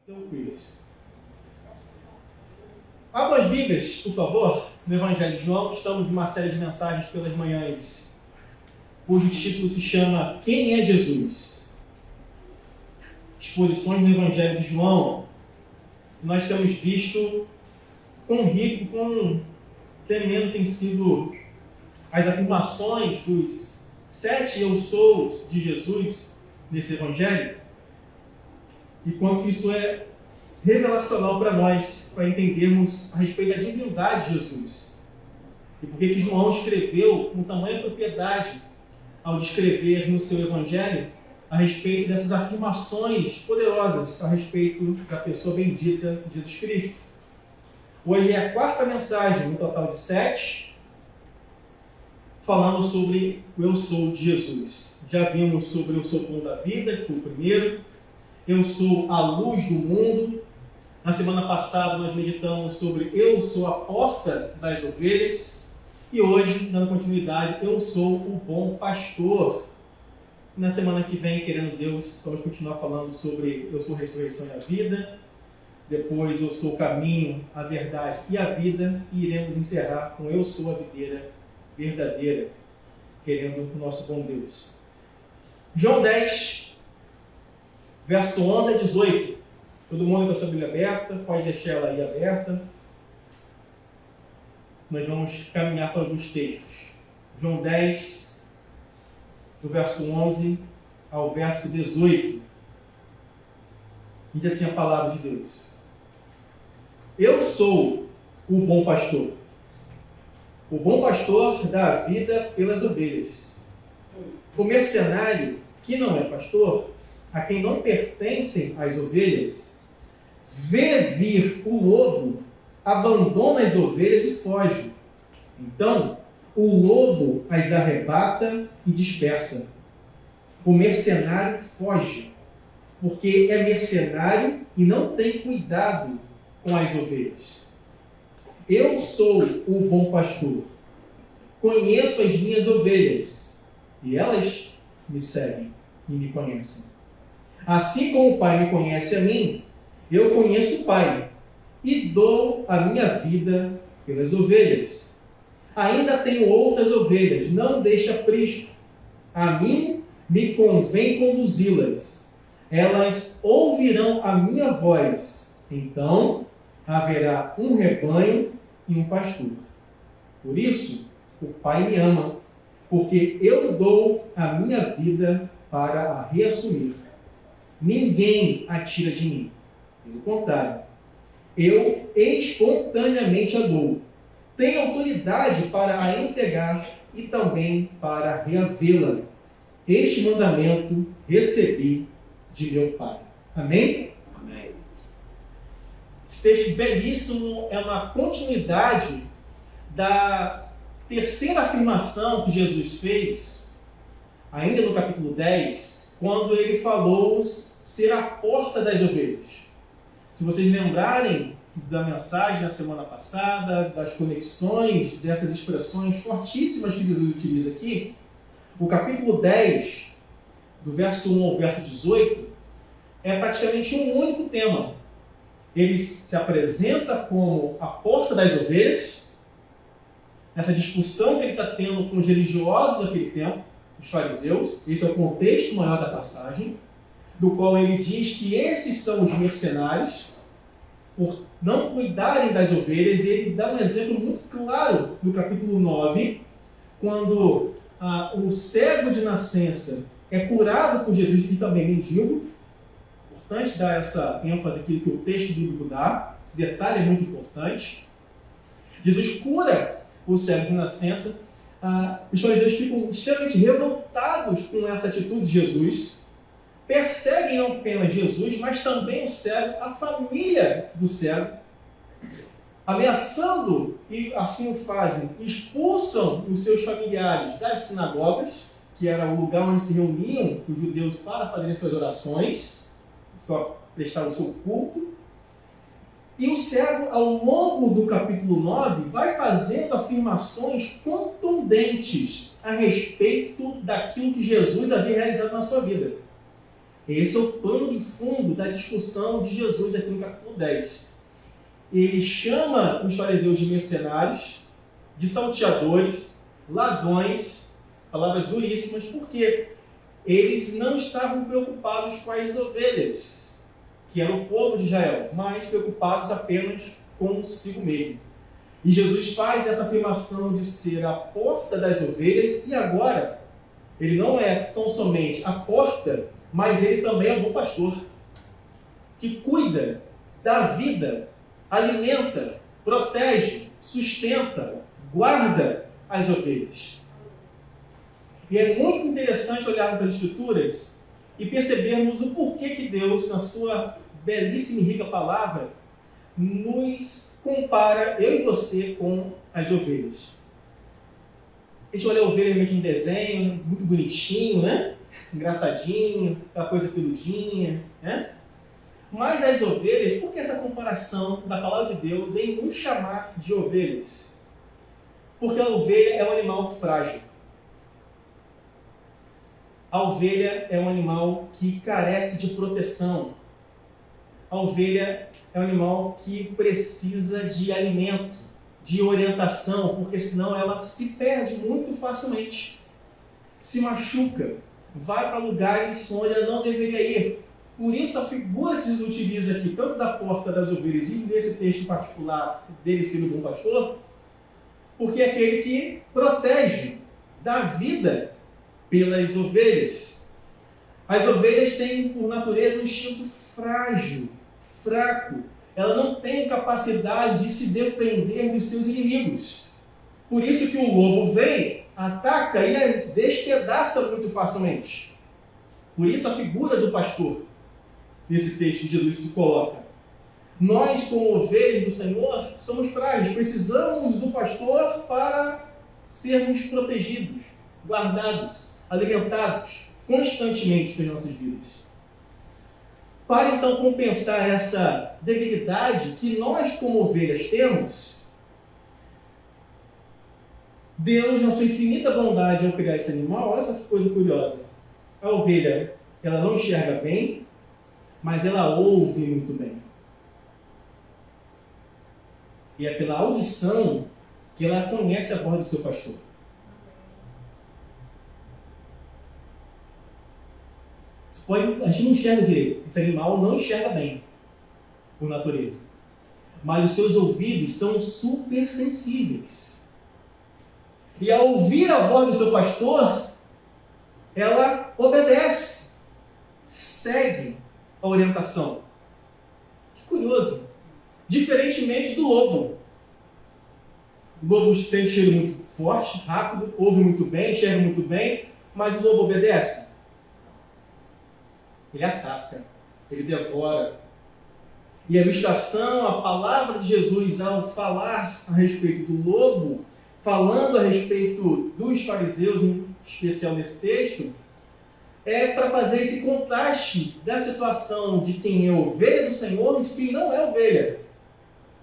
Tranquilos. Abra as Bíblias, por favor, no Evangelho de João. Estamos numa série de mensagens pelas manhãs, cujo título se chama Quem é Jesus? Exposições no Evangelho de João. Nós temos visto quão rico, quão tremendo tem sido as afirmações dos 7 eu sous de Jesus nesse Evangelho, e quanto isso é revelacional para nós, para entendermos a respeito da divindade de Jesus. E por que João escreveu com tamanha propriedade ao descrever no seu Evangelho a respeito dessas afirmações poderosas a respeito da pessoa bendita de Jesus Cristo. Hoje é a quarta mensagem, no total de 7, falando sobre o eu sou de Jesus. Já vimos sobre eu sou o pão da vida, que foi o primeiro. Eu sou a luz do mundo. Na semana passada nós meditamos sobre eu sou a porta das ovelhas. E hoje, dando continuidade, eu sou o bom pastor. Na semana que vem, querendo Deus, vamos continuar falando sobre eu sou a ressurreição e a vida. Depois eu sou o caminho, a verdade e a vida. E iremos encerrar com eu sou a videira verdadeira, querendo o nosso bom Deus. João 10, verso 11 a 18. Todo mundo com a sua Bíblia aberta, pode deixar ela aí aberta. Nós vamos caminhar para alguns textos. João 10, do verso 11 ao verso 18. Diz assim a palavra de Deus: Eu sou o bom pastor. O bom pastor dá a vida pelas ovelhas. O mercenário, que não é pastor, a quem não pertencem as ovelhas, vê vir o lobo, abandona as ovelhas e foge. Então, o lobo as arrebata e dispersa. O mercenário foge, porque é mercenário e não tem cuidado com as ovelhas. Eu sou o bom pastor. Conheço as minhas ovelhas, e elas me seguem e me conhecem. Assim como o Pai me conhece a mim, eu conheço o Pai, e dou a minha vida pelas ovelhas. Ainda tenho outras ovelhas, não deixe aprisco. A mim me convém conduzi-las. Elas ouvirão a minha voz. Então haverá um rebanho e um pastor. Por isso, o Pai me ama, porque eu dou a minha vida para a reassumir. Ninguém a tira de mim. Pelo contrário, eu espontaneamente a dou. Tenho autoridade para a entregar e também para reavê-la. Este mandamento recebi de meu Pai. Amém? Amém. Esse texto belíssimo é uma continuidade da terceira afirmação que Jesus fez, ainda no capítulo 10, quando ele falou ser a porta das ovelhas. Se vocês lembrarem da mensagem da semana passada, das conexões dessas expressões fortíssimas que Jesus utiliza aqui, o capítulo 10, do verso 1 ao verso 18, é praticamente um único tema. Ele se apresenta como a porta das ovelhas, essa discussão que ele está tendo com os religiosos daquele tempo, os fariseus. Esse é o contexto maior da passagem, do qual ele diz que esses são os mercenários, por não cuidarem das ovelhas. E ele dá um exemplo muito claro no capítulo 9, quando o cego de nascença é curado por Jesus, e também mendigo. Importante dar essa ênfase aqui que o texto bíblico dá. Esse detalhe é muito importante. Jesus cura o cego de nascença. Os fariseus ficam extremamente revoltados com essa atitude de Jesus. Perseguem não apenas Jesus, mas também o cego, a família do cego, ameaçando, e assim o fazem, expulsam os seus familiares das sinagogas, que era o lugar onde se reuniam os judeus para fazerem suas orações, só prestar o seu culto. E o cego, ao longo do capítulo 9, vai fazendo afirmações contundentes a respeito daquilo que Jesus havia realizado na sua vida. Esse é o pano de fundo da discussão de Jesus aqui no capítulo 10. Ele chama os fariseus de mercenários, de salteadores, ladrões, palavras duríssimas, porque eles não estavam preocupados com as ovelhas, que era o povo de Israel, mas preocupados apenas consigo mesmo. E Jesus faz essa afirmação de ser a porta das ovelhas, e agora ele não é tão somente a porta, mas ele também é o bom pastor, que cuida da vida, alimenta, protege, sustenta, guarda as ovelhas. E é muito interessante olharmos para as Escrituras e percebermos o porquê que Deus, na sua belíssima e rica palavra, nos compara, eu e você, com as ovelhas. A gente olha a ovelha meio que em desenho, muito bonitinho, né? Engraçadinho, aquela coisa peludinha, né? Mas as ovelhas, por que essa comparação da palavra de Deus em nos chamar de ovelhas? Porque a ovelha é um animal frágil. A ovelha é um animal que carece de proteção. A ovelha é um animal que precisa de alimento, de orientação, porque senão ela se perde muito facilmente. Se machuca, vai para lugares onde ela não deveria ir. Por isso a figura que Jesus utiliza aqui, tanto da porta das ovelhas e nesse texto em particular dele sendo o bom pastor, porque é aquele que protege, dá vida pelas ovelhas. As ovelhas têm, por natureza, um instinto frágil, fraco. Ela não tem capacidade de se defender dos seus inimigos. Por isso que o lobo vem, ataca e as despedaça muito facilmente. Por isso a figura do pastor, nesse texto, Jesus se coloca. Nós, como ovelhas do Senhor, somos frágeis. Precisamos do pastor para sermos protegidos, guardados, alimentados constantemente nas nossas vidas. Para então compensar essa debilidade que nós, como ovelhas, temos, Deus, na sua infinita bondade ao criar esse animal, olha só que coisa curiosa. A ovelha, ela não enxerga bem, mas ela ouve muito bem. E é pela audição que ela conhece a voz do seu pastor. A gente não enxerga direito. Esse animal não enxerga bem, por natureza. Mas os seus ouvidos são super sensíveis. E ao ouvir a voz do seu pastor, ela obedece, segue a orientação. Que curioso. Diferentemente do lobo. O lobo tem um cheiro muito forte, rápido, ouve muito bem, enxerga muito bem, mas o lobo obedece. Ele ataca, ele devora. E a ilustração, a palavra de Jesus ao falar a respeito do lobo, falando a respeito dos fariseus, em especial nesse texto, é para fazer esse contraste da situação de quem é ovelha do Senhor e de quem não é ovelha.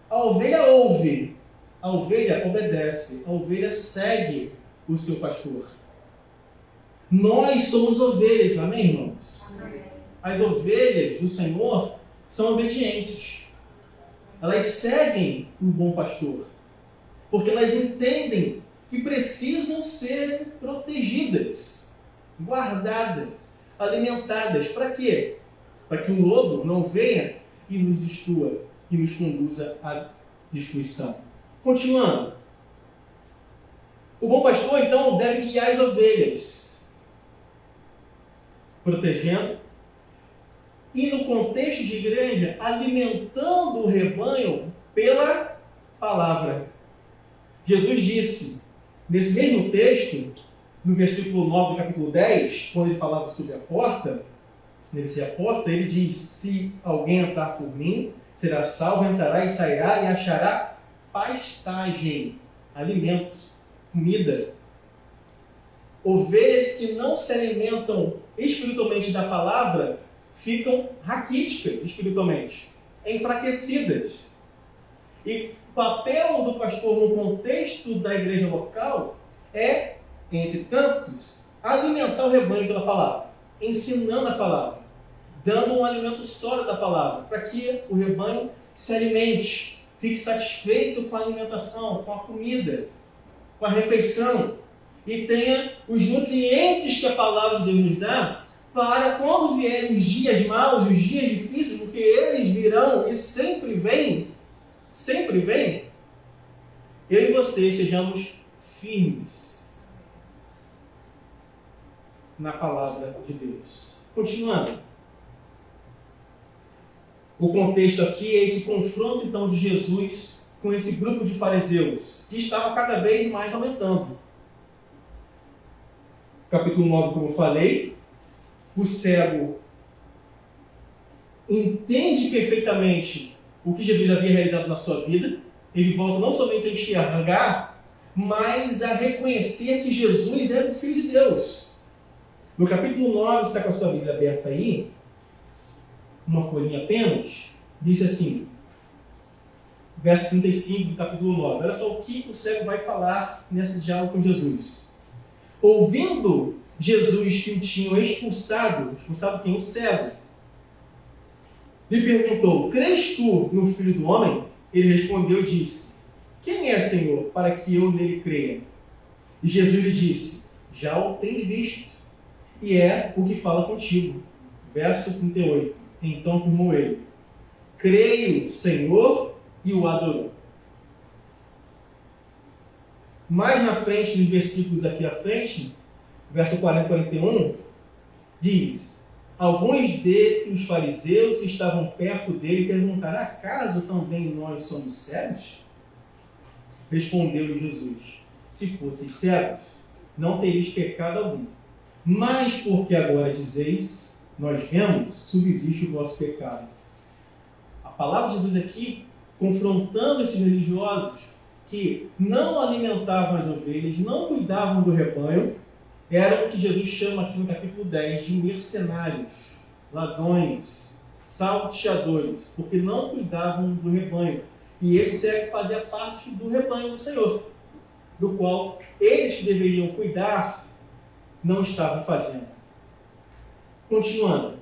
A ovelha ouve, a ovelha obedece, a ovelha segue o seu pastor. Nós somos ovelhas, amém, irmãos? Amém. As ovelhas do Senhor são obedientes. Elas seguem o bom pastor, porque elas entendem que precisam ser protegidas, guardadas, alimentadas. Para quê? Para que o lobo não venha e nos destrua e nos conduza à destruição. Continuando. O bom pastor, então, deve guiar as ovelhas, protegendo, e no contexto de igreja, alimentando o rebanho pela palavra. Jesus disse, nesse mesmo texto, no versículo 9 do capítulo 10, quando ele falava sobre a porta, ele diz, se alguém entrar por mim, será salvo, entrará e sairá e achará pastagem, alimento, comida. Ovelhas que não se alimentam espiritualmente da palavra ficam raquíticas espiritualmente, enfraquecidas. E o papel do pastor no contexto da igreja local é, entre tantos, alimentar o rebanho pela palavra, ensinando a palavra. dando um alimento sólido da palavra, para que o rebanho se alimente, fique satisfeito com a alimentação, com a comida, com a refeição, e tenha os nutrientes que a palavra de Deus nos dá, para quando vierem os dias maus, os dias difíceis, porque eles virão e sempre vêm, eu e você sejamos firmes na palavra de Deus. Continuando. O contexto aqui é esse confronto, então, de Jesus com esse grupo de fariseus, que estava cada vez mais aumentando. Capítulo 9, como eu falei, o cego entende perfeitamente o que Jesus havia realizado na sua vida. Ele volta não somente a enxergar, mas a reconhecer que Jesus era o Filho de Deus. No capítulo 9, você está com a sua Bíblia aberta aí, uma folhinha apenas, diz assim, verso 35 do capítulo 9. Olha só o que o cego vai falar nesse diálogo com Jesus. Ouvindo Jesus que o tinham expulsado quem? O cego, lhe perguntou: crês tu no Filho do Homem? Ele respondeu e disse: quem é, Senhor, para que eu nele creia? E Jesus lhe disse: já o tens visto, e é o que fala contigo. Verso 38. Então afirmou ele: creio, Senhor, e o adorou. Mais na frente, nos versículos aqui à frente, verso 40 e 41, diz: alguns dentre os fariseus que estavam perto dele perguntaram: acaso também nós somos cegos? Respondeu-lhe Jesus: se fosseis cegos, não teríeis pecado algum. Mas porque agora dizeis, nós vemos, subsiste o vosso pecado. A palavra de Jesus aqui, confrontando esses religiosos que não alimentavam as ovelhas, não cuidavam do rebanho, eram o que Jesus chama aqui no capítulo 10 de mercenários, ladrões, salteadores, porque não cuidavam do rebanho. E esse cego fazia parte do rebanho do Senhor, do qual eles que deveriam cuidar não estavam fazendo. Continuando.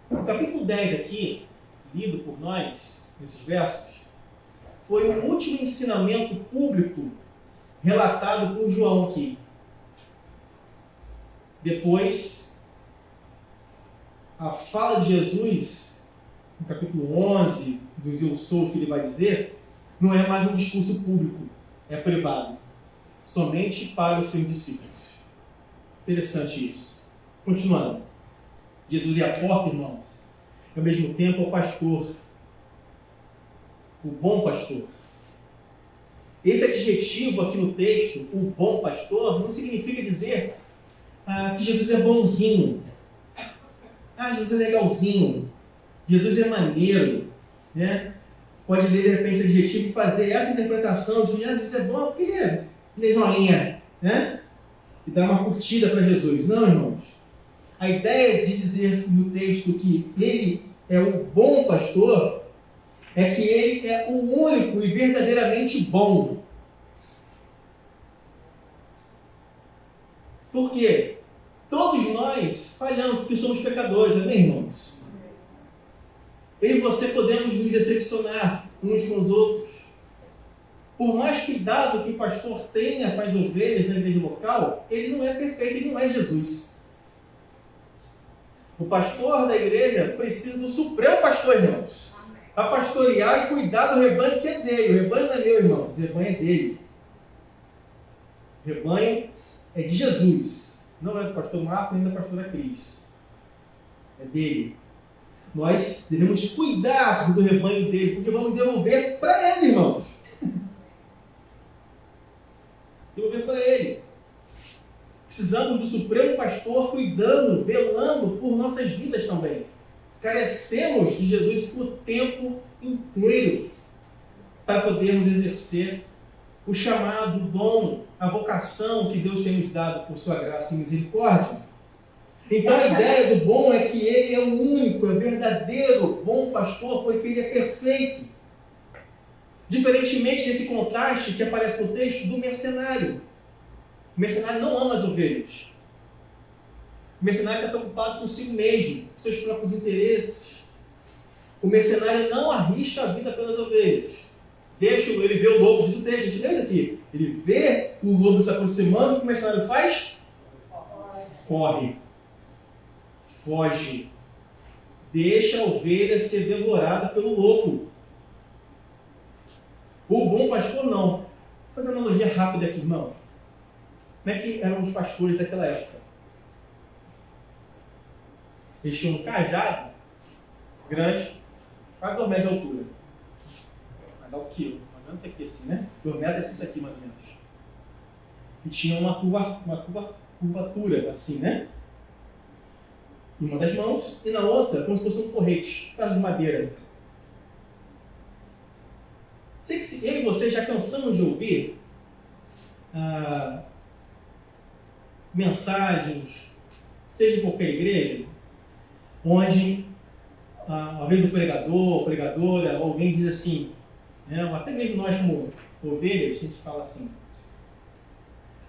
O capítulo 10 aqui, lido por nós, nesses versos, foi o último ensinamento público relatado por João aqui. Depois, a fala de Jesus, no capítulo 11, dos eu sou, que ele vai dizer, não é mais um discurso público, é privado, somente para os seus discípulos. Interessante isso. Continuando. Jesus é a porta, irmãos. Ao mesmo tempo, é o pastor, o bom pastor. Esse adjetivo aqui no texto, o bom pastor, não significa dizer que Jesus é bonzinho. Jesus é legalzinho. Jesus é maneiro. Né? Pode ler, de repente, esse adjetivo e fazer essa interpretação de que Jesus é bom porque ele é joinha. Né? E dar uma curtida para Jesus. Não, irmãos. A ideia de dizer no texto que ele é o bom pastor é que ele é o único e verdadeiramente bom. Por quê? Todos nós falhamos porque somos pecadores, amém, irmãos? Eu e você podemos nos decepcionar uns com os outros. Por mais cuidado que o pastor tenha com as ovelhas na igreja local, ele não é perfeito, ele não é Jesus. O pastor da igreja precisa do supremo pastor, irmãos. Para pastorear e cuidar do rebanho que é dele. O rebanho não é meu, irmão. O rebanho é dele. O rebanho é de Jesus. Não é do pastor Marco nem da pastora Cris. É dele. Nós devemos cuidar do rebanho dele, porque vamos devolver para ele, irmãos. Devolver para ele. Precisamos do supremo pastor cuidando, velando por nossas vidas também. Carecemos de Jesus o tempo inteiro para podermos exercer o chamado, o dom, a vocação que Deus tem nos dado por sua graça e misericórdia. Então a ideia do bom é que ele é o único, é verdadeiro bom pastor, porque ele é perfeito. Diferentemente desse contraste que aparece no texto do mercenário. O mercenário não ama as ovelhas. O mercenário está preocupado consigo mesmo, com seus próprios interesses. O mercenário não arrisca a vida pelas ovelhas. Ele vê o lobo, diz o texto, a gente lê isso aqui. Ele vê o lobo se aproximando, o que o mercenário faz? Corre. Foge. Deixa a ovelha ser devorada pelo lobo. O bom pastor não. Vou fazer uma analogia rápida aqui, irmão. Como é que eram os pastores daquela época? Eles tinham um cajado grande, quase 2 metros de altura. Mais alto que eu, mais ou menos aqui assim, né? 2 metros deve ser isso aqui mais ou menos. E tinha uma curvatura assim, né? Em uma das mãos, e na outra, como se fosse um porrete, pedaço de madeira. Sei que eu e você já cansamos de ouvir mensagens, seja em qualquer igreja, onde, às vezes, o pregador, a pregadora, alguém diz assim, né, ou até mesmo nós como ovelhas, a gente fala assim: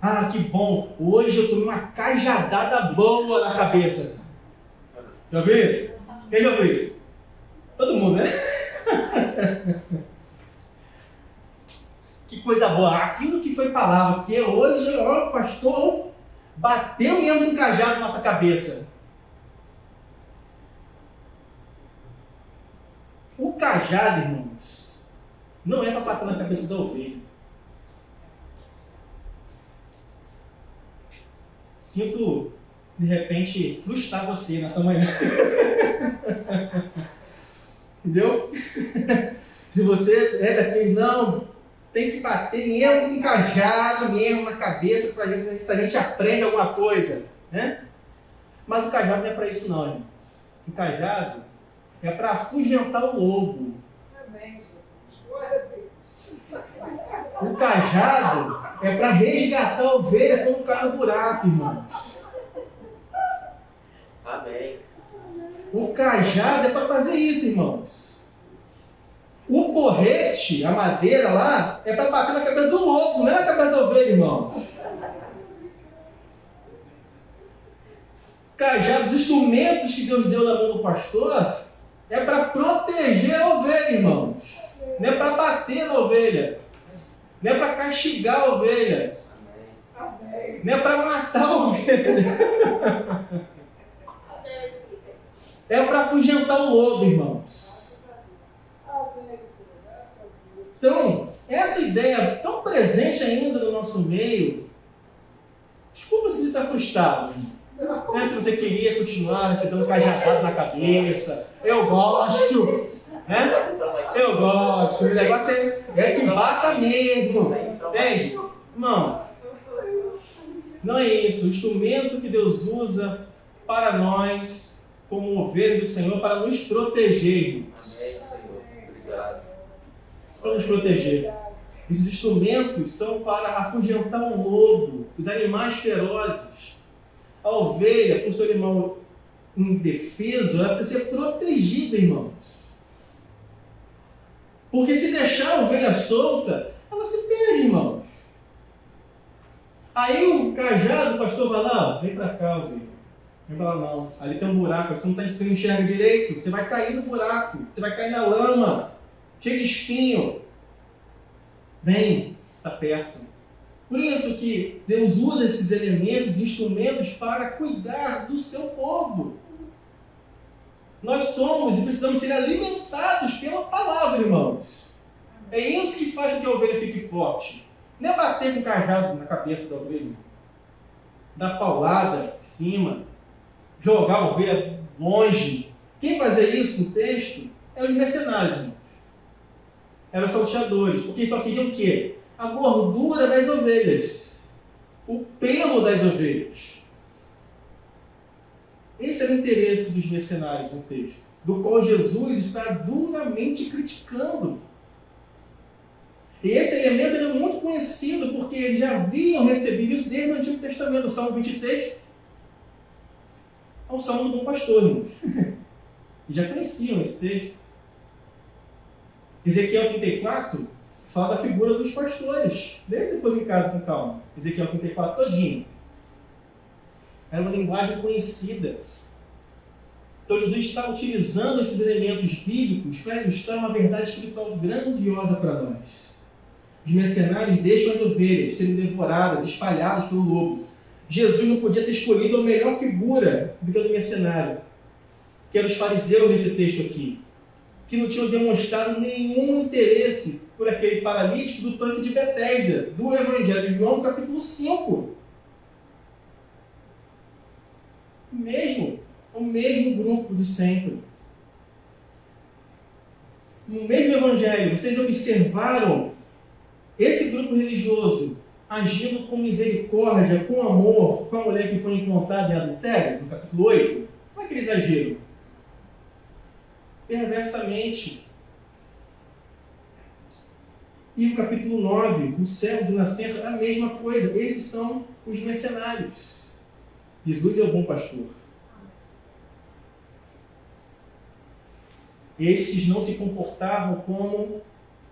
ah, que bom, hoje eu tomei uma cajadada boa na cabeça. Já ouviu isso? Quem já ouviu isso? Todo mundo, né? Que coisa boa, aquilo que foi palavra, porque hoje o pastor bateu mesmo um cajado na nossa cabeça. O cajado, irmãos, não é para bater na cabeça da ovelha. Sinto, de repente, frustrar você nessa manhã. Entendeu? Se você é daquele, não, tem que bater mesmo com cajado, mesmo na cabeça, para ver se a gente aprende alguma coisa. Né? Mas o cajado não é para isso não, irmão. O cajado é para afugentar o lobo. O cajado é para resgatar a ovelha quando cai no buraco, irmão. Amém. O cajado é para fazer isso, irmãos. O porrete, a madeira lá, é para bater na cabeça do lobo, não é na cabeça da ovelha, irmão. Cajado, os instrumentos que Deus deu na mão do pastor, é para proteger a ovelha, irmãos. Não é para bater na ovelha. Não é para castigar a ovelha. Não é para matar a ovelha. É para afugentar o lobo, irmãos. Então, essa ideia tão presente ainda no nosso meio, desculpa se você está frustrado. Né? Se você queria continuar recebendo cajadada na cabeça, eu gosto. Né? Eu gosto. O negócio é que bata mesmo. Entende? Irmão, não é isso. O instrumento que Deus usa para nós, como ovelha do Senhor, para nos proteger. Amém, Senhor. Obrigado. Para nos proteger. Esses instrumentos são para afugentar o lobo, os animais ferozes. A ovelha, por ser animal indefeso, ela precisa ser protegida, irmãos. Porque se deixar a ovelha solta, ela se perde, irmãos. Aí o cajado, o pastor vai lá, vem para cá, ovelha. Vem para lá não. Ali tem um buraco, você não enxerga direito, você vai cair no buraco, você vai cair na lama, cheio de espinho. Vem, está perto. Por isso que Deus usa esses elementos, instrumentos para cuidar do seu povo. Nós somos e precisamos ser alimentados pela palavra, irmãos. É isso que faz com que a ovelha fique forte. Não é bater com o cajado na cabeça da ovelha. Dar paulada em cima. Jogar a ovelha longe. Quem fazia isso no texto é os mercenários, irmãos. Eram salteadores. Porque só queriam o quê? A gordura das ovelhas. O pelo das ovelhas. Esse era o interesse dos mercenários no texto, do qual Jesus está duramente criticando. E esse elemento é muito conhecido, porque eles já haviam recebido isso desde o Antigo Testamento, o Salmo 23, ao Salmo do Bom Pastor, irmãos. Já conheciam esse texto. Ezequiel 34 fala da figura dos pastores. Leia depois em casa com calma. Ezequiel 34 todinho. Era uma linguagem conhecida. Então Jesus está utilizando esses elementos bíblicos para ilustrar uma verdade espiritual grandiosa para nós. Os mercenários deixam as ovelhas serem devoradas, espalhadas pelo lobo. Jesus não podia ter escolhido a melhor figura do que a do mercenário, que eram os fariseus nesse texto aqui, que não tinham demonstrado nenhum interesse por aquele paralítico do tanque de Betesda, do Evangelho de João, capítulo 5. O mesmo grupo de sempre. No mesmo Evangelho, vocês observaram esse grupo religioso agindo com misericórdia, com amor, com a mulher que foi encontrada em adultério, no capítulo 8? Como é que eles agiram? Perversamente. E no capítulo 9, o cego de nascença, a mesma coisa. Esses são os mercenários. Jesus é o bom pastor. Esses não se comportavam como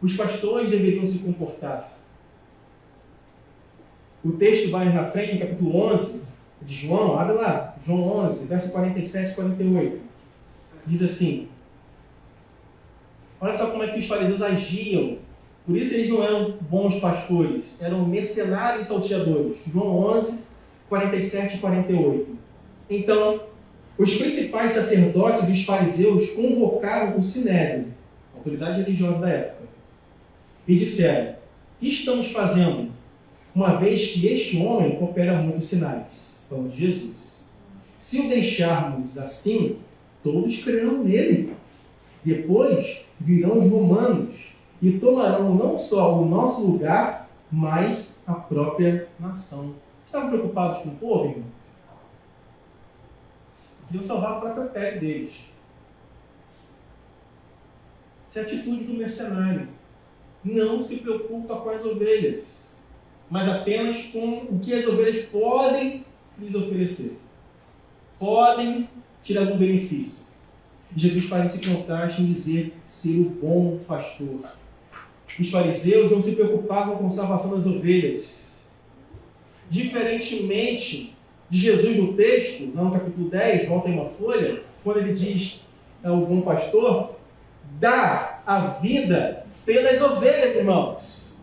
os pastores deveriam se comportar. O texto vai na frente, no capítulo 11 de João, abre lá, João 11, verso 47 e 48. Diz assim, olha só como é que os fariseus agiam. Por isso eles não eram bons pastores, eram mercenários e salteadores. João 11, 47 e 48. Então, os principais sacerdotes e os fariseus convocaram o Sinédrio, a autoridade religiosa da época, e disseram, o que estamos fazendo, uma vez que este homem opera muitos sinais? Falando de Jesus. Se o deixarmos assim, todos crerão nele. Depois virão os romanos e tomarão não só o nosso lugar, mas a própria nação. Estavam preocupados com o povo, irmão? Queriam salvar a própria pele deles. Essa é a atitude do mercenário. Não se preocupa com as ovelhas, mas apenas com o que as ovelhas podem lhes oferecer. Podem tirar algum benefício. Jesus faz esse contraste em dizer ser o bom pastor. Os fariseus não se preocupavam com a salvação das ovelhas. Diferentemente de Jesus no texto, lá no capítulo 10, volta em uma folha, quando ele diz o bom pastor, dá a vida pelas ovelhas, irmãos.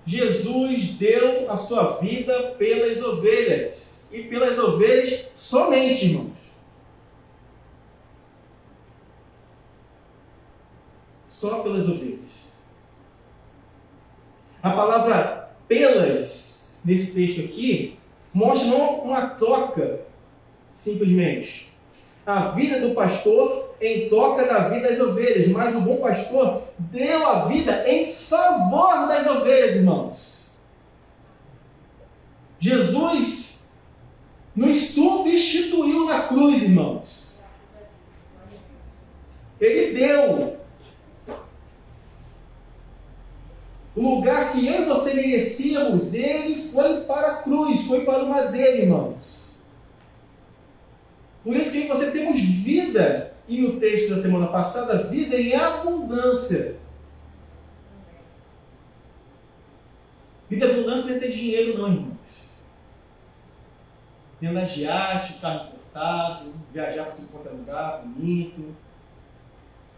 Jesus deu a sua vida pelas ovelhas. E pelas ovelhas somente, irmãos. Só pelas ovelhas. A palavra pelas, nesse texto aqui, mostra não uma troca, simplesmente. A vida do pastor em troca da vida das ovelhas, mas o bom pastor deu a vida em favor das ovelhas, irmãos. Jesus nos substituiu na cruz, irmãos. Ele deu o lugar que eu e você merecíamos, ele foi para a cruz, foi para o madeiro, irmãos. Por isso que eu e você temos vida, e no texto da semana passada, vida em abundância. Vida em abundância não é ter dinheiro não, irmãos. Tem andar de iate, carro importado, viajar para tudo quanto é lugar, bonito.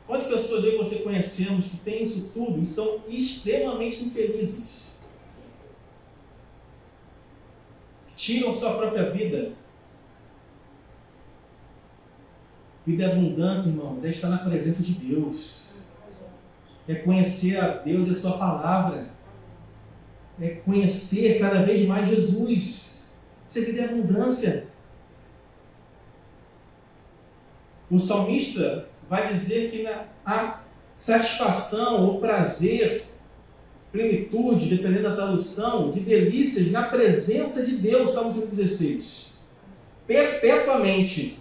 Quantas pessoas eu e você conhecemos que têm isso tudo e são extremamente infelizes? Tiram sua própria vida. Vida em abundância, irmãos, é estar na presença de Deus. É conhecer a Deus e a sua palavra. É conhecer cada vez mais Jesus. Isso é vida em abundância. O salmista vai dizer que há satisfação ou prazer, plenitude, dependendo da tradução, de delícias na presença de Deus, Salmo 116. Perpetuamente.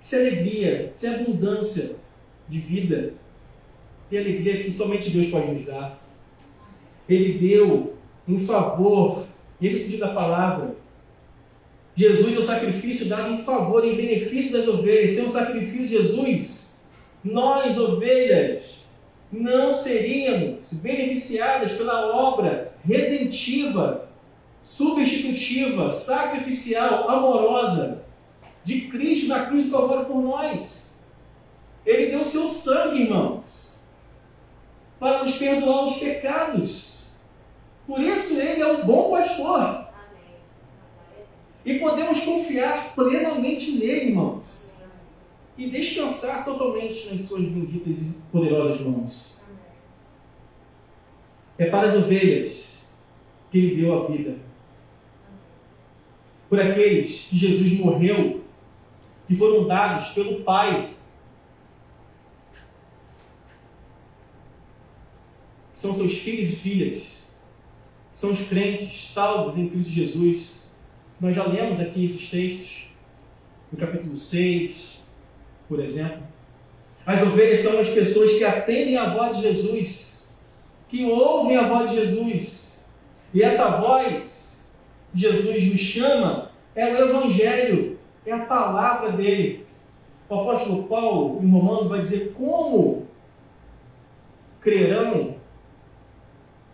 Isso é alegria, isso é abundância de vida. Tem alegria que somente Deus pode nos dar. Ele deu em favor, esse é o sentido da palavra. Jesus é o sacrifício dado em favor, em benefício das ovelhas. Sem o sacrifício de Jesus, nós, ovelhas, não seríamos beneficiadas pela obra redentiva, substitutiva, sacrificial, amorosa de Cristo na cruz do Calvário por nós. Ele deu o seu sangue, irmãos, para nos perdoar os pecados. Por isso ele é o bom pastor. E podemos confiar plenamente nele, irmãos. E descansar totalmente nas suas benditas e poderosas mãos. É para as ovelhas que ele deu a vida. Por aqueles que Jesus morreu, que foram dados pelo Pai. São seus filhos e filhas. São os crentes salvos em Cristo Jesus. Nós já lemos aqui esses textos, no capítulo 6, por exemplo. As ovelhas são as pessoas que atendem à voz de Jesus, que ouvem a voz de Jesus. E essa voz que Jesus nos chama é o Evangelho, é a palavra dele. O apóstolo Paulo, em Romanos, vai dizer: como crerão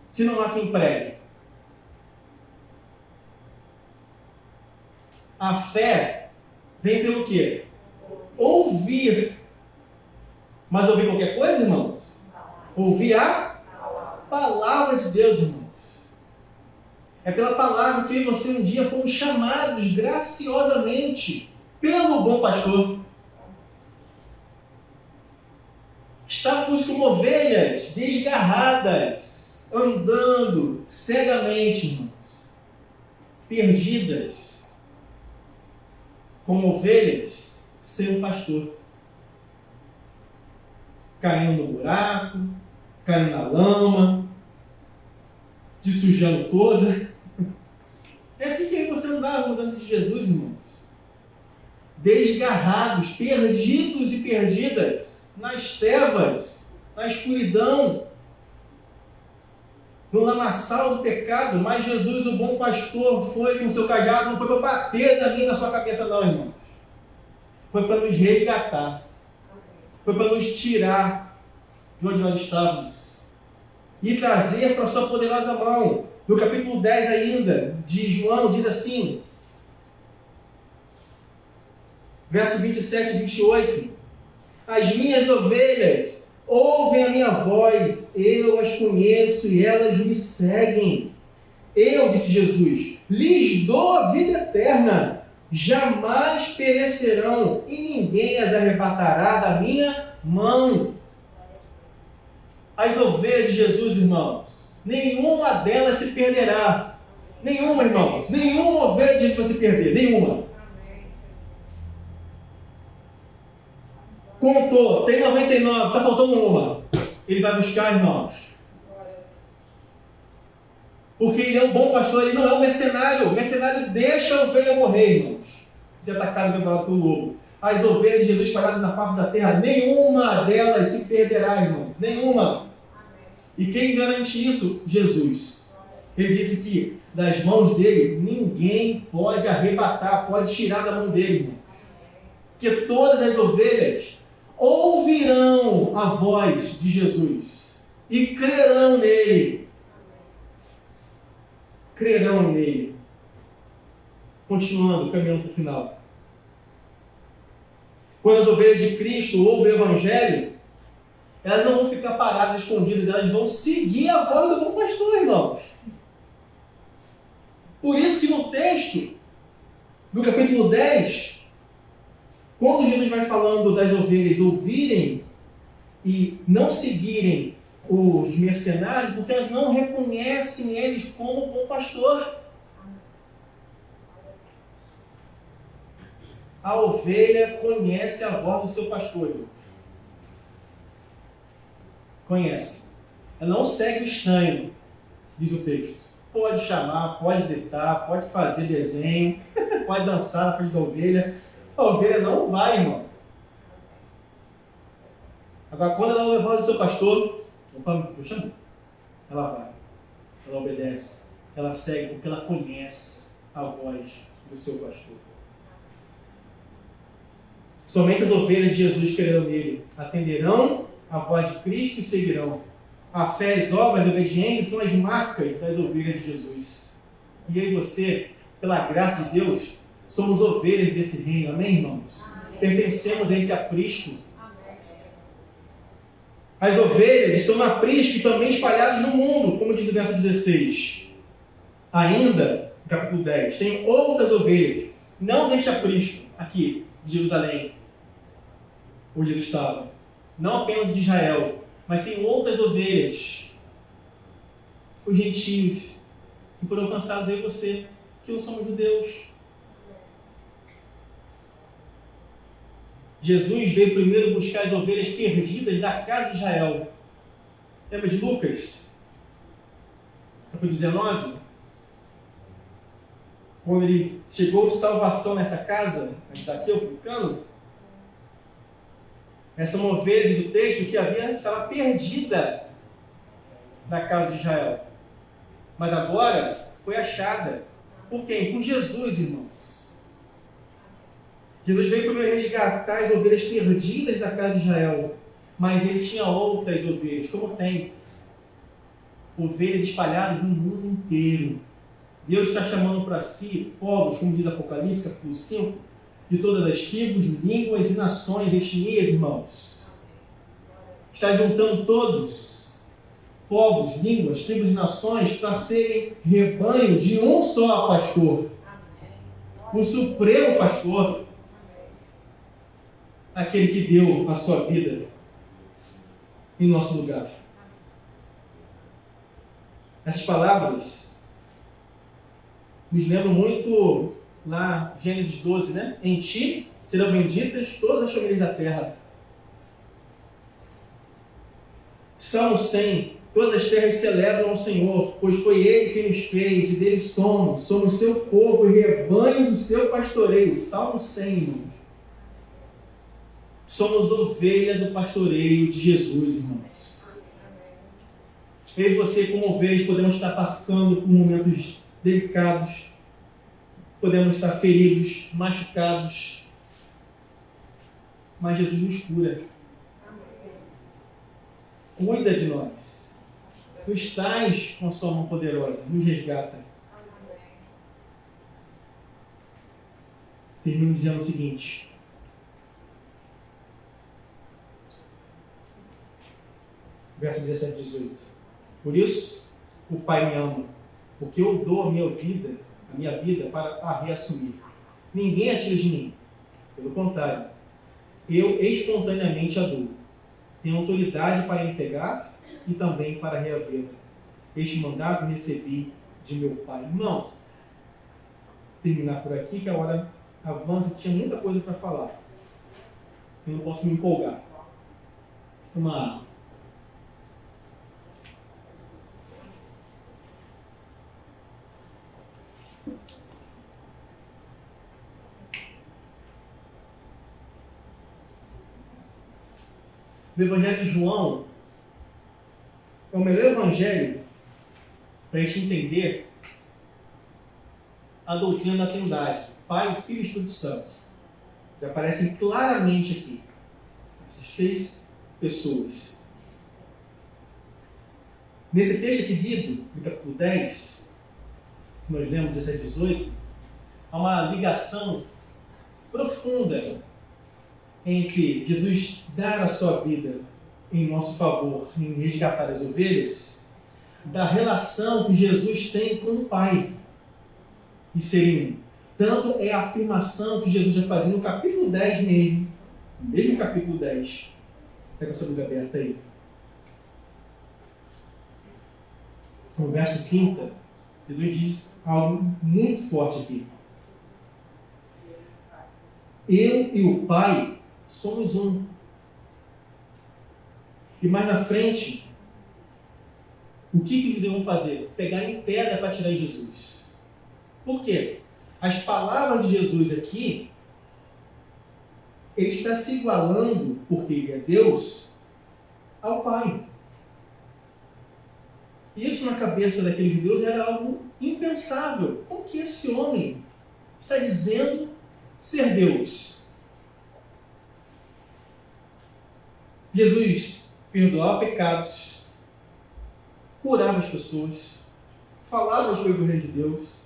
se não há quem pregue? A fé vem pelo quê? Ouvir. Mas ouvir qualquer coisa, irmãos? Ouvir a palavra de Deus, irmãos. É pela palavra que eu e você um dia fomos chamados graciosamente pelo bom pastor. Estávamos como ovelhas desgarradas, andando cegamente, irmãos, perdidas, como ovelhas sem um pastor, caindo no buraco, caindo na lama, se sujando toda. É assim que você andávamos antes de Jesus, irmãos. Desgarrados, perdidos e perdidas nas trevas, na escuridão, no lamaçal do pecado. Mas Jesus, o bom pastor, foi com seu cajado, não foi para bater na minha, na sua cabeça, não, irmãos. Foi para nos resgatar. Foi para nos tirar de onde nós estávamos e trazer para a sua poderosa mão. No capítulo 10 ainda, de João, diz assim, verso 27 e 28, as minhas ovelhas ouvem a minha voz, eu as conheço e elas me seguem. Eu, disse Jesus, lhes dou a vida eterna, jamais perecerão e ninguém as arrebatará da minha mão. As ovelhas de Jesus, irmãos, nenhuma delas se perderá. Nenhuma, irmãos. Nenhuma ovelha de Jesus vai se perder. Nenhuma. Contou, tem 99, está faltando uma. Ele vai buscar, irmãos. Porque ele é um bom pastor, ele não é um mercenário. O mercenário deixa a ovelha morrer, irmãos. Ser atacado e devorado pelo lobo. As ovelhas de Jesus espalhadas na face da terra, nenhuma delas se perderá, irmão. Nenhuma. E quem garante isso? Jesus. Ele disse que das mãos dele ninguém pode arrebatar, pode tirar da mão dele, irmão. Porque todas as ovelhas ouvirão a voz de Jesus e crerão nele. Crerão nele. Continuando, caminhando para o final. Quando as ovelhas de Cristo ouvem o Evangelho, elas não vão ficar paradas, escondidas, elas vão seguir a voz do bom pastor, irmãos. Por isso que no texto, no capítulo 10, quando Jesus vai falando das ovelhas ouvirem e não seguirem os mercenários, porque elas não reconhecem eles como bom pastor. A ovelha conhece a voz do seu pastor, irmão. Conhece. Ela não segue o estranho, diz o texto. Pode chamar, pode gritar, pode fazer desenho, pode dançar na frente da ovelha. A ovelha não vai, irmão. Agora, quando ela ouve a voz do seu pastor, ela vai. Ela obedece. Ela segue porque ela conhece a voz do seu pastor. Somente as ovelhas de Jesus crerão nele atenderão a voz de Cristo e seguirão. A fé, as obras de obediência são as marcas das ovelhas de Jesus. E eu e você, pela graça de Deus, somos ovelhas desse reino. Amém, irmãos? Amém. Pertencemos a esse aprisco. Amém. As ovelhas estão no aprisco e também espalhadas no mundo, como diz o verso 16. Ainda, no capítulo 10, tem outras ovelhas, não deste aprisco, aqui, de Jerusalém, onde Jesus estava. Não apenas de Israel, mas tem outras ovelhas, os gentios, que foram alcançados, eu e você, que não somos judeus. Jesus veio primeiro buscar as ovelhas perdidas da casa de Israel. Lembra de Lucas? Capítulo 19? Quando ele chegou de salvação nessa casa, de Zaqueu, publicano, essa uma ovelha, diz o texto, que estava perdida na casa de Israel. Mas agora foi achada. Por quem? Por Jesus, irmãos. Jesus veio primeiro resgatar as ovelhas perdidas da casa de Israel. Mas ele tinha outras ovelhas, como tem. Ovelhas espalhadas no mundo inteiro. Deus está chamando para si povos, como diz Apocalipse, capítulo 5, de todas as tribos, línguas e nações, etnias, irmãos. Está juntando todos, povos, línguas, tribos e nações, para serem rebanho de um só pastor. O supremo pastor. Aquele que deu a sua vida em nosso lugar. Essas palavras nos lembram muito lá, Gênesis 12, né? Em ti serão benditas todas as famílias da terra. Salmo 100. Todas as terras celebram ao Senhor, pois foi Ele quem nos fez, e dele somos seu povo e rebanho do seu pastoreio. Salmo 100, irmãos. Somos ovelha do pastoreio de Jesus, irmãos. Eu e você, como ovelhas, podemos estar passando por momentos delicados, podemos estar feridos, machucados, mas Jesus nos cura. Cuida de nós. Tu estás com a sua mão poderosa, nos resgata. Termino dizendo o seguinte. Verso 17 e 18. Por isso, o Pai me ama, porque eu dou a minha vida para a reassumir. Ninguém a tira de mim. Pelo contrário, eu espontaneamente a dou. Tenho autoridade para entregar e também para reaver. Este mandato recebi de meu Pai. Irmãos, terminar por aqui, que a hora avança, tinha muita coisa para falar. Eu não posso me empolgar. Uma água. O Evangelho de João é o melhor evangelho para a gente entender a doutrina da Trindade, Pai, o Filho e o Espírito Santo. Eles aparecem claramente aqui, essas três pessoas. Nesse texto aqui lido, no capítulo 10, que nós lemos 17 e 18, há uma ligação profunda entre Jesus dar a sua vida em nosso favor, em resgatar as ovelhas, da relação que Jesus tem com o Pai e ser um. Tanto é a afirmação que Jesus vai fazer no capítulo 10 mesmo capítulo 10. Está com essa Bíblia aberta aí. No verso 30, Jesus diz algo muito forte aqui. Eu e o Pai somos um. E mais na frente, o que os judeus vão fazer? Pegar em pedra para tirar Jesus. Por quê? As palavras de Jesus aqui, ele está se igualando, porque ele é Deus, ao Pai. Isso na cabeça daqueles judeus era algo impensável. Como que esse homem está dizendo ser Deus? Jesus perdoava pecados, curava as pessoas, falava sobre o reino de Deus.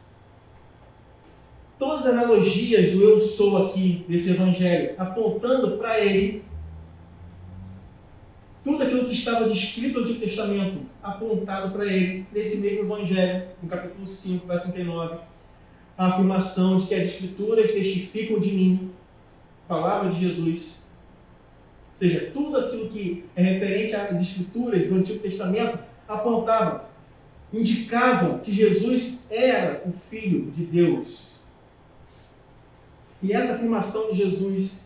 Todas as analogias do eu sou aqui, desse evangelho, apontando para ele. Tudo aquilo que estava descrito no Antigo Testamento, apontado para ele, nesse mesmo evangelho, no capítulo 5, verso 39. A afirmação de que as Escrituras testificam de mim, palavra de Jesus. Ou seja, tudo aquilo que é referente às Escrituras do Antigo Testamento apontavam, indicavam que Jesus era o Filho de Deus. E essa afirmação de Jesus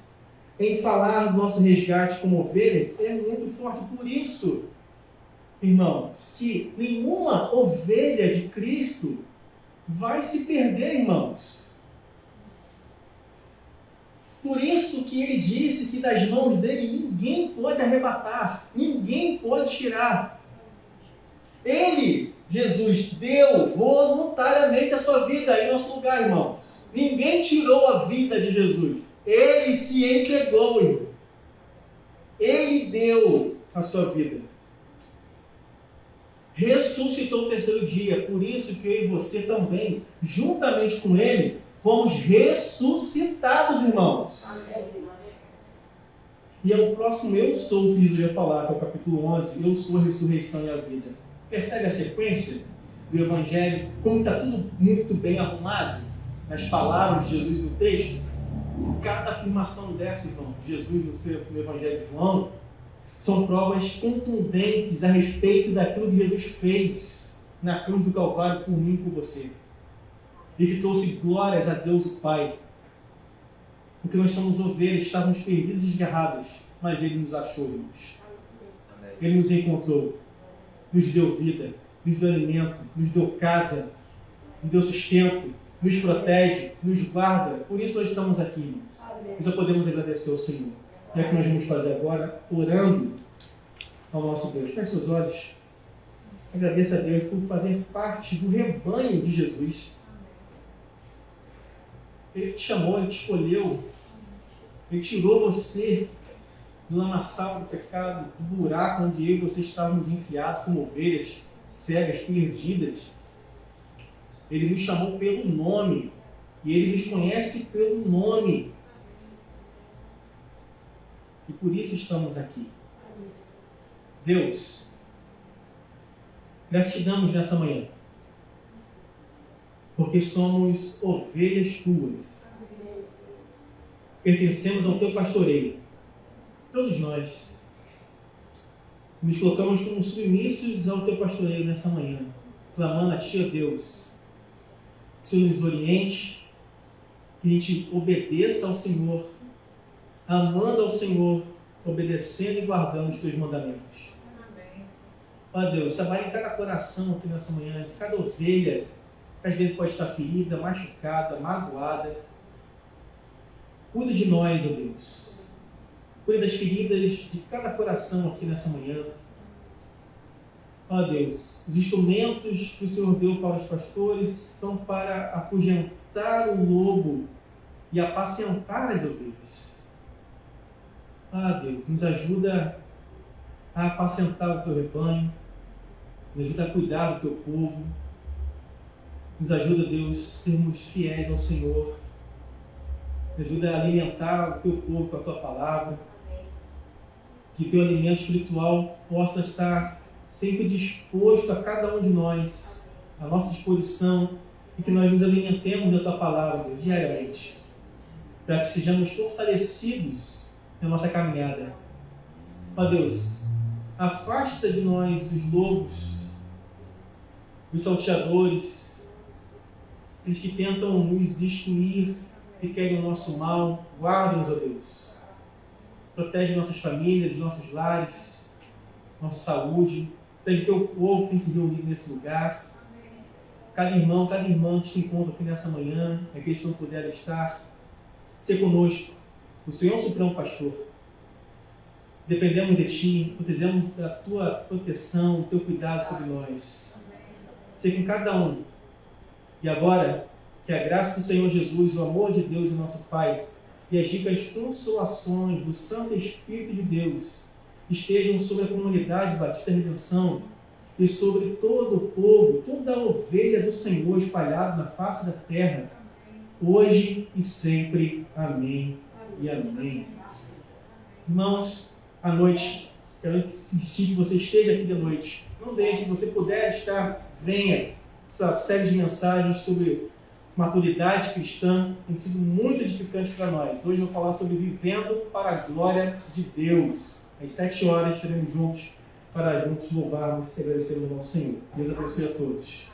em falar do nosso resgate como ovelhas é muito forte. Por isso, irmãos, que nenhuma ovelha de Cristo vai se perder, irmãos. Por isso que ele disse que das mãos dele ninguém pode arrebatar, ninguém pode tirar. Ele, Jesus, deu voluntariamente a sua vida em nosso lugar, irmãos. Ninguém tirou a vida de Jesus. Ele se entregou, irmão. Ele deu a sua vida. Ressuscitou o terceiro dia. Por isso que eu e você também, juntamente com ele, fomos ressuscitados, irmãos. E é o próximo eu sou que Jesus vai falar, que é o capítulo 11. Eu sou a ressurreição e a vida. Percebe a sequência do Evangelho? Como está tudo muito bem arrumado nas palavras de Jesus no texto? Cada afirmação dessa, irmão, Jesus no Evangelho de João, são provas contundentes a respeito daquilo que Jesus fez na cruz do Calvário por mim e por você. E que trouxe glórias a Deus o Pai. Porque nós somos ovelhas, estávamos perdidos e desgarrados, mas Ele nos achou, irmãos. Ele nos encontrou, nos deu vida, nos deu alimento, nos deu casa, nos deu sustento, nos protege, nos guarda. Por isso nós estamos aqui, irmãos. E só podemos agradecer ao Senhor. E é o que nós vamos fazer agora, orando ao nosso Deus. Feche seus olhos. Agradeça a Deus por fazer parte do rebanho de Jesus. Ele te chamou, Ele te escolheu. Ele tirou você do lamaçal do pecado, do buraco onde eu e você estávamos enfiados como ovelhas, cegas, perdidas. Ele nos chamou pelo nome. E Ele nos conhece pelo nome. E por isso estamos aqui. Deus, graças te damos nessa manhã. Porque somos ovelhas tuas. Pertencemos ao teu pastoreio. Todos nós nos colocamos como submissos ao teu pastoreio nessa manhã, clamando a ti, ó Deus, que o Senhor nos oriente, que a gente obedeça ao Senhor, amando ao Senhor, obedecendo e guardando os teus mandamentos. Ó Deus, trabalhe em cada coração aqui nessa manhã, de cada ovelha, que às vezes pode estar ferida, machucada, magoada. Cuide de nós, ó Deus. Cuide das feridas de cada coração aqui nessa manhã. Ó Deus, os instrumentos que o Senhor deu para os pastores são para afugentar o lobo e apacentar as ovelhas. Ah, Deus, nos ajuda a apacentar o teu rebanho, nos ajuda a cuidar do teu povo, nos ajuda, Deus, a sermos fiéis ao Senhor, nos ajuda a alimentar o teu povo com a tua palavra, que teu alimento espiritual possa estar sempre disposto a cada um de nós, à nossa disposição, e que nós nos alimentemos da tua palavra, Deus, diariamente, para que sejamos fortalecidos na nossa caminhada. Ó Deus, afasta de nós os lobos, os salteadores, aqueles que tentam nos destruir, que querem o nosso mal. Guarda-nos, ó Deus. Protege nossas famílias, nossos lares, nossa saúde. Protege teu povo que tem se reunido nesse lugar. Cada irmão, cada irmã que se encontra aqui nessa manhã, aqueles que não puderam estar, ser conosco. O Senhor é o Supremo Pastor. Dependemos de Ti, precisamos da Tua proteção, do Teu cuidado sobre nós. Ser com cada um. E agora, que a graça do Senhor Jesus, o amor de Deus, o nosso Pai, e as ricas consolações do Santo Espírito de Deus estejam sobre a comunidade Batista Redenção e sobre todo o povo, toda a ovelha do Senhor espalhada na face da terra, hoje e sempre. Amém e amém. Irmãos, à noite, quero insistir que você esteja aqui de noite. Não deixe, se você puder estar, venha. Essa série de mensagens sobre maturidade cristã tem sido muito edificante para nós. Hoje eu vou falar sobre vivendo para a glória de Deus. Às 7 horas estaremos juntos para juntos louvarmos e agradecermos ao nosso Senhor. Deus abençoe a todos.